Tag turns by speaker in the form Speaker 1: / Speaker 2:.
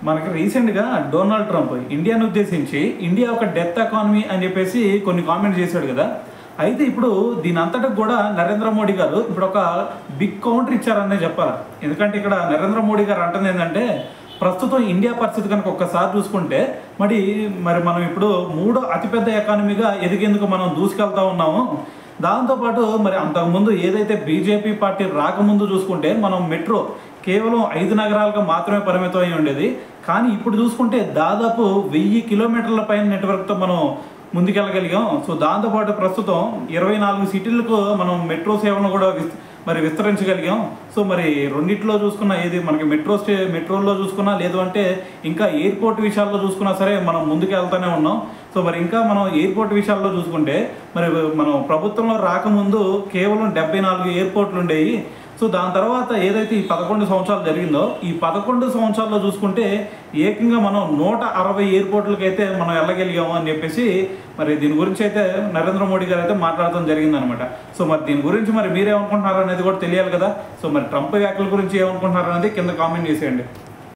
Speaker 1: మనకి రీసెంట్గా Donald Trump ఇండియాను ఉద్దేశించి ఇండియా ఒక డెత్ ఎకానమీ అని చెప్పేసి కొన్ని కామెంట్ చేశాడు కదా. అయితే ఇప్పుడు దీని అంతటా కూడా నరేంద్ర మోడీ గారు ఇప్పుడు ఒక బిగ్ కౌంటర్ ఇచ్చారనే చెప్పాలి. ఎందుకంటే ఇక్కడ నరేంద్ర మోడీ గారు అంటుంది ఏంటంటే, ప్రస్తుతం ఇండియా పరిస్థితి కనుక ఒక్కసారి చూసుకుంటే మరి మనం ఇప్పుడు మూడో అతిపెద్ద ఎకానమీగా ఎదిగేందుకు మనం దూసుకెళ్తా ఉన్నాము. దాంతోపాటు మరి అంతకుముందు ఏదైతే బీజేపీ పార్టీ రాకముందు చూసుకుంటే మనం మెట్రో కేవలం 5 నగరాలకు మాత్రమే పరిమితం అయి ఉండేది. కానీ ఇప్పుడు చూసుకుంటే దాదాపు 1000 కిలోమీటర్ల పైన నెట్వర్క్తో మనం ముందుకెళ్ళగలిగాం. సో దాంతోపాటు ప్రస్తుతం 24 సిటీలకు మనం మెట్రో సేవలను కూడా విస్తరించగలిగాం. సో మరి రెండిట్లో చూసుకున్నా, ఏది మనకి మెట్రోల్లో చూసుకున్నా, లేదు అంటే ఇంకా ఎయిర్పోర్ట్ విషయాల్లో చూసుకున్నా సరే మనం ముందుకు వెళ్తూనే ఉన్నాం. సో మరి ఇంకా మనం ఎయిర్పోర్ట్ విషయాల్లో చూసుకుంటే మరి మనం ప్రభుత్వంలో రాకముందు కేవలం 74 ఎయిర్పోర్ట్లు ఉండేవి. సో దాని తర్వాత ఏదైతే ఈ 11 సంవత్సరాలు జరిగిందో, ఈ 11 సంవత్సరాల్లో చూసుకుంటే ఏకంగా మనం 160 ఎయిర్పోర్ట్లకి అయితే మనం వెళ్ళగలిగాము అని చెప్పేసి మరి దీని గురించి అయితే నరేంద్ర మోడీ గారు అయితే మాట్లాడటం జరిగిందనమాట. సో మరి దీని గురించి మరి మీరేమనుకుంటున్నారు అనేది కూడా తెలియాలి కదా. సో మరి ట్రంప్ వ్యాఖ్యల గురించి ఏమనుకుంటున్నారు అనేది కింద కామెంట్ చేసేయండి.